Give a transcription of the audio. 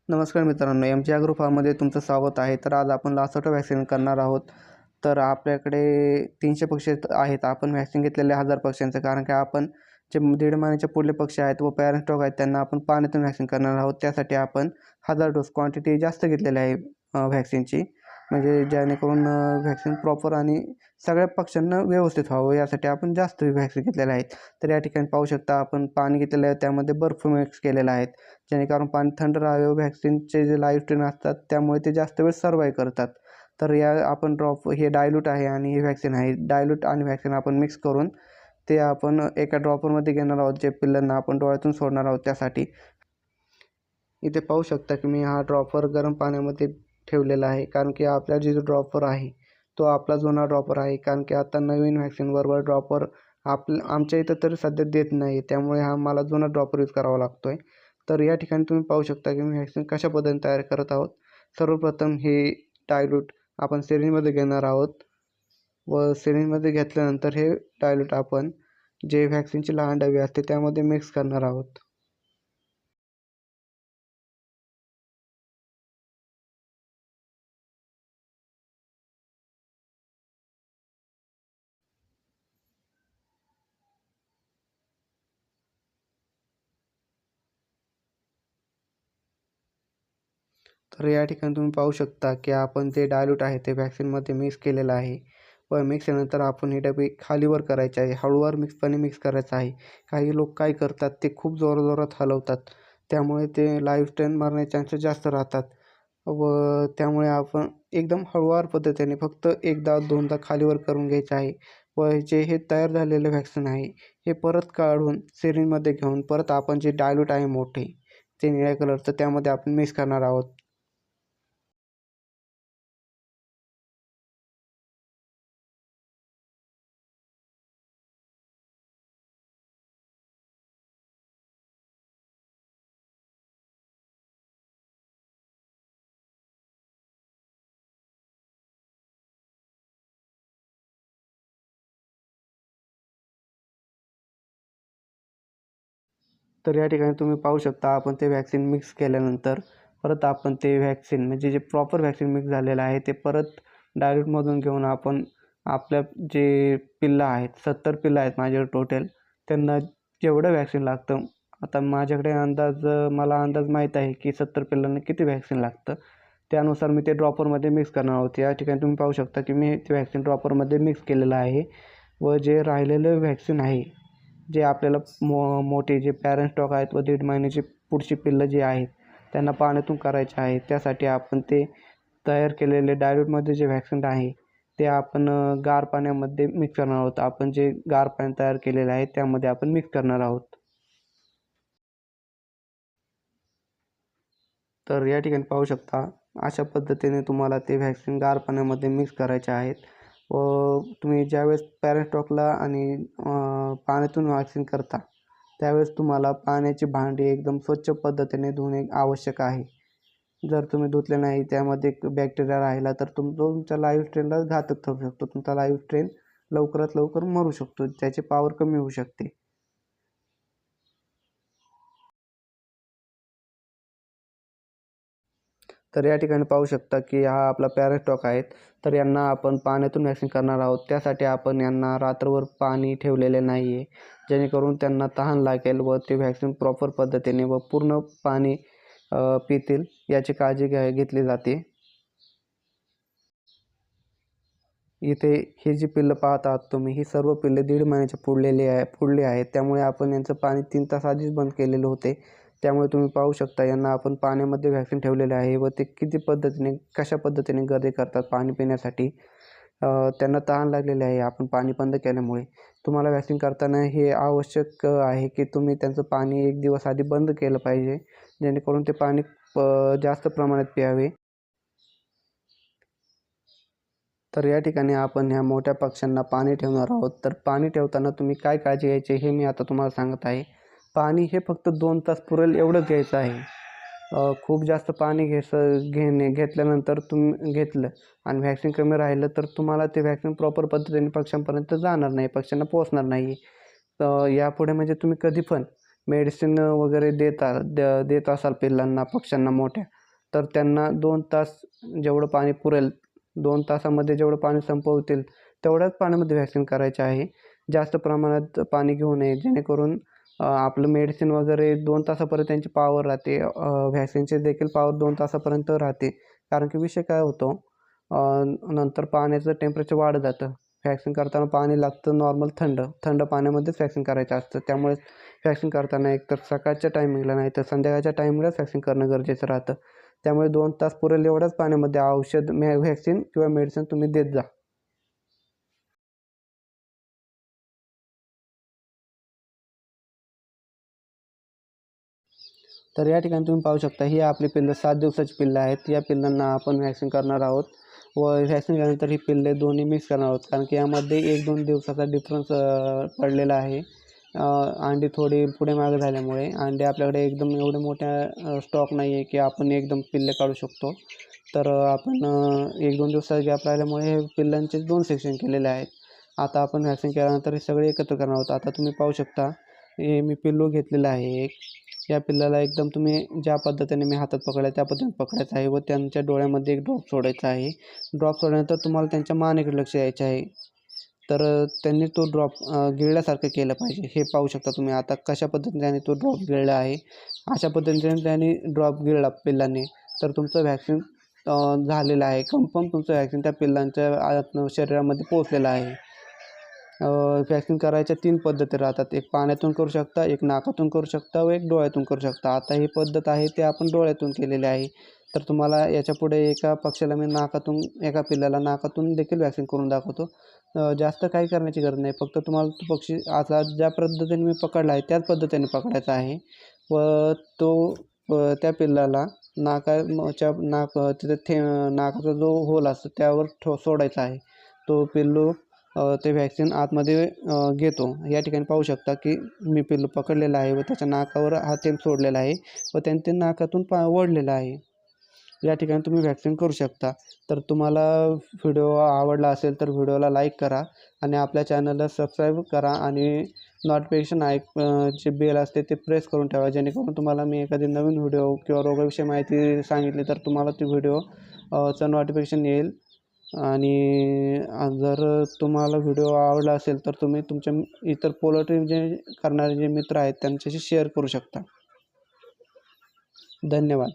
नमस्कार मित्रांनो, MJ. Agro फार्ममध्ये तुमचं स्वागत आहे. तर आज आपण लासोटा व्हॅक्सिन करणार आहोत. तर आपल्याकडे 300 पक्षी आहेत. आपण व्हॅक्सिन घेतलेले 1000 पक्ष्यांचं, कारण की आपण जे दीड महिन्याच्या पुढले पक्षी आहेत व पॅरेंट स्टॉक आहेत त्यांना आपण पाण्यातून व्हॅक्सिन करणार आहोत. त्यासाठी आपण 1000 डोस क्वांटिटी जास्त घेतलेली आहे व्हॅक्सिनची, म्हणजे जेणेकरून व्हॅक्सिन प्रॉपर आणि सगळ्या पक्ष्यांना व्यवस्थित व्हावं यासाठी आपण जास्त व्हॅक्सिन घेतलेल्या आहेत. तर या ठिकाणी पाहू शकता आपण पाणी घेतलेलं आहे, त्यामध्ये बर्फ मिक्स केलेला आहे, जेणेकरून पाणी थंड राहावे व व्हॅक्सिनचे जे लाईव्ह स्ट्रेन असतात त्यामुळे ते जास्त वेळ सर्वाईव्ह करतात. तर या आपण ड्रॉप हे डायल्यूट आहे आणि हे व्हॅक्सिन आहे. डायल्यूट आणि व्हॅक्सिन आपण मिक्स करून ते आपण एका ड्रॉपरमध्ये घेणार आहोत, जे पिल्लांना आपण डोळ्यातून सोडणार आहोत त्यासाठी. इथे पाहू शकता की मी हा ड्रॉपर गरम पाण्यामध्ये ठेवलेला आहे, कारण की आपला जो ड्रॉपर आहे तो आपला जुना ड्रॉपर आहे, कारण की आता नवीन व्हॅक्सिनबरोबर ड्रॉपर आमच्या इथं तर सध्या देत नाही, त्यामुळे हा मला जुना ड्रॉपर यूज करावा लागतो आहे. तर या ठिकाणी तुम्ही पाहू शकता की मी व्हॅक्सिन कशा पद्धतीने तयार करत आहोत. सर्वप्रथम हे डायल्यूट आपण सिरिंजमध्ये घेणार आहोत व सिरिंजमध्ये घेतल्यानंतर हे डायल्यूट आपण जे व्हॅक्सिनची लहान डबे असते त्यामध्ये मिक्स करणार आहोत. तर या ठिकाणी तुम्ही पाहू शकता की आपण जे डायल्यूट आहे ते व्हॅक्सिनमध्ये मिक्स केलेलं आहे व मिक्स केल्यानंतर आपण हे डबे खालीवर करायचे आहे, हळूवार मिक्स करायचं आहे. काही लोक काय करतात ते खूप जोरात हलवतात, त्यामुळे ते लाईव्ह स्ट्रेन मारण्याचे चान्सेस जास्त राहतात व त्यामुळे आपण एकदम हळूवार पद्धतीने फक्त एकदा दोनदा खालीवर करून घ्यायचे आहे व जे हे तयार झालेले व्हॅक्सिन आहे हे परत काढून सिरिंजमध्ये घेऊन परत आपण जे डायल्यूट आहे मोठे ते निळ्या कलरचं त्यामध्ये आपण मिक्स करणार आहोत. तर या ठिकाणी तुम्ही पाहू शकता आपण ते व्हॅक्सिन मिक्स केल्यानंतर परत आपण ते व्हॅक्सिन म्हणजे जे प्रॉपर व्हॅक्सिन मिक्स झालेलं आहे ते परत डायल्यूटमधून घेऊन आपण आपल्या जे पिल्लं आहेत 70 पिल्लं आहेत माझ्याकडे टोटल, त्यांना जेवढं व्हॅक्सिन लागतं, आता माझ्याकडे मला अंदाज माहीत आहे की 70 पिल्लांना किती व्हॅक्सिन लागतं, त्यानुसार मी ते ड्रॉपरमध्ये मिक्स करणार आहोत. या ठिकाणी तुम्ही पाहू शकता की मी ते व्हॅक्सिन ड्रॉपरमध्ये मिक्स केलेलं आहे व जे राहिलेलं व्हॅक्सिन आहे जे आपल्याला मोठे जे पॅरेंट स्टॉक आहेत व दीड महिन्याची पुढची पिल्लं जी आहेत त्यांना पाण्यातून करायचे आहे, त्यासाठी आपण ते तयार केलेले डायल्यूटमध्ये जे व्हॅक्सिन आहे ते आपण गार पाण्यामध्ये मिक्स करणार आहोत. आपण जे गार पाणी तयार केलेलं आहे त्यामध्ये आपण मिक्स करणार आहोत. तर या ठिकाणी पाहू शकता अशा पद्धतीने तुम्हाला ते व्हॅक्सिन गार पाण्यामध्ये मिक्स करायचे आहेत व तुम्ही ज्यावेळेस पॅरेंट स्टॉकला आणि पाण्यातून व्हॅक्सिन करता त्यावेळेस तुम्हाला पाण्याची भांडी एकदम स्वच्छ पद्धतीने धुणे आवश्यक आहे. जर तुम्ही धुतले नाही त्यामध्ये बॅक्टेरिया राहिला तर तुमच्या लाईव्ह स्ट्रेनला घातक ठरू शकतो. तुमचा लाईव्ह स्ट्रेन लवकरात लवकर मरू शकतो, त्याची पॉवर कमी होऊ शकते. तर या ठिकाणी पाहू शकता की हा आपला पॅरेंट स्टॉक आहेत. तर यांना आपण पाण्यातून व्हॅक्सिन करणार आहोत. त्यासाठी आपण यांना रात्रभर पाणी ठेवलेले नाही आहे, जेणेकरून त्यांना तहान लागेल व ते व्हॅक्सिन प्रॉपर पद्धतीने व पूर्ण पाणी पितील याची काळजी घेतली जाते. इथे हे जी पिल्लं पाहत आहात तुम्ही, ही सर्व पिल्ले दीड महिन्याच्या पुढले आहेत, त्यामुळे आपण यांचं पाणी 3 तास आधीच बंद केलेले होते. त्यामुळे तुम्ही पाहू शकता यांना आपण पाण्यामध्ये व्हॅक्सिन ठेवलेले आहे व ते कशा पद्धतीने गर्दी करतात पाणी पिण्यासाठी. त्यांना तहान लागलेली आहे आपण पाणी बंद केल्यामुळे. तुम्हाला व्हॅक्सिन करताना हे आवश्यक आहे की तुम्ही त्यांचं पाणी 1 दिवस आधी बंद केलं पाहिजे, जेणेकरून ते पाणी जास्त प्रमाणात प्यावे. तर या ठिकाणी आपण ह्या मोठ्या पक्ष्यांना पाणी ठेवणार आहोत. तर पाणी ठेवताना तुम्ही काय काळजी घ्यायची हे मी आता तुम्हाला सांगत आहे. पाणी हे फक्त 2 तास पुरेल एवढंच घ्यायचं आहे. खूप जास्त पाणी घेतल्यानंतर घेतलं आणि व्हॅक्सिन कमी राहिलं तर तुम्हाला ते व्हॅक्सिन प्रॉपर पद्धतीने पक्ष्यांपर्यंत जाणार नाही, पक्ष्यांना पोहोचणार नाही. यापुढे तुम्ही कधी पण मेडिसिन वगैरे देत असाल पिल्लांना, पक्ष्यांना मोठ्या, तर त्यांना 2 तास जेवढं पाणी पुरेल, 2 तासामध्ये जेवढं पाणी संपवतील तेवढ्याच पाण्यामध्ये व्हॅक्सिन करायचे आहे. जास्त प्रमाणात पाणी घेऊ नये, जेणेकरून आपलं मेडिसिन वगैरे 2 तासापर्यंत त्यांची पॉवर राहते. व्हॅक्सिनची देखील पॉवर 2 तासापर्यंत राहते. कारण की विषय काय होतो, नंतर पाण्याचं टेम्परेचर वाढत जातं. व्हॅक्सिन करताना पाणी लागतं नॉर्मल थंड पाण्यामध्येच व्हॅक्सिन करायचं असतं. त्यामुळे व्हॅक्सिन करताना एकतर सकाळच्या टायमिंगला नाही तर संध्याकाळच्या टायमिंगलाच व्हॅक्सिन करणं गरजेचं राहतं. त्यामुळे 2 तास पुरेल एवढ्याच पाण्यामध्ये औषध व्हॅक्सिन किंवा मेडिसिन तुम्ही देत जा. तर या ठिकाणी तुम्ही पाहू शकता, ही आपली पिल्लं 7 दिवसाची पिल्लं आहेत. या पिल्लांना आपण व्हॅक्सिन करणार आहोत व व्हॅक्सिन केल्यानंतर ही पिल्ले दोन्ही मिक्स करणार आहोत. कारण की यामध्ये 1-2 दिवसाचा डिफरन्स पडलेला आहे. अंडी थोडी पुढे मागे झाल्यामुळे अंडे आपल्याकडे एकदम एवढे मोठ्या स्टॉक नाही आहे की आपण एकदम पिल्ले काढू शकतो. तर आपण 1-2 दिवसाचा गॅप राहिल्यामुळे हे पिल्लांचे 2 सेक्शन केलेले आहेत. आता आपण व्हॅक्सिन केल्यानंतर हे सगळे एकत्र करणार आहोत. आता तुम्ही पाहू शकता, हे मी पिल्लू घेतलेलं आहे एक. या पिल्लाला एकदम तुम्ही ज्या पद्धतीने मी हातात पकडला त्या पद्धतीने पकडायचं आहे व त्यांच्या डोळ्यामध्ये एक ड्रॉप सोडायचा आहे. ड्रॉप सोडल्यानंतर तुम्हाला त्यांच्या मानेकडे लक्ष द्यायचे आहे. तर त्यांनी तो ड्रॉप गिळल्यासारखं केलं पाहिजे. हे पाहू शकता तुम्ही आता कशा पद्धतीने त्याने तो ड्रॉप गिळला आहे. अशा पद्धतीने त्याने ड्रॉप गिळला पिल्लाने तर तुमचं व्हॅक्सिन झालेलं आहे. कन्फर्म तुमचं व्हॅक्सिन त्या पिल्लांच्या शरीरामध्ये पोहोचलेलं आहे. व्हॅक्सिन करायच्या 3 पद्धती राहतात. एक पाण्यातून करू शकता, एक नाकातून करू शकता व एक डोळ्यातून करू शकता. आता ही पद्धत आहे ते आपण डोळ्यातून केलेली आहे. तर तुम्हाला याच्यापुढे एका पक्षाला मी एका पिल्लाला नाकातून देखील व्हॅक्सिन करून दाखवतो. जास्त काही करण्याची गरज नाही. फक्त तुम्हाला तो पक्षी आता ज्या पद्धतीने मी पकडला आहे त्याच पद्धतीने पकडायचा आहे व तो त्या पिल्लाला तिथे नाकाचा जो होल असतो त्यावर सोडायचा आहे. तो पिल्लू ते व्हॅक्सिन आतमध्ये घेतो. या ठिकाणी पाहू शकता की मी पिल्लू पकडलेलं आहे व त्याच्या नाकावर हा थेंब सोडलेला आहे व त्याने ते नाकातून ओढलेलं आहे. या ठिकाणी तुम्ही व्हॅक्सिन करू शकता. तर तुम्हाला व्हिडिओ आवडला असेल तर व्हिडिओला लाईक करा आणि आपल्या चॅनलला सबस्क्राईब करा आणि नोटिफिकेशन जे बेल असते ते प्रेस करून ठेवा, जेणेकरून तुम्हाला मी एखादी नवीन व्हिडिओ किंवा रोगाविषयी माहिती सांगितली तर तुम्हाला ती व्हिडिओ चं नोटिफिकेशन येईल. आणि जर तुम्हाला व्हिडिओ आवडला असेल तर तुम्ही तुमच्या इतर पोल्ट्री करणारे जे मित्र आहेत त्यांच्याशी शेअर करू शकता. धन्यवाद.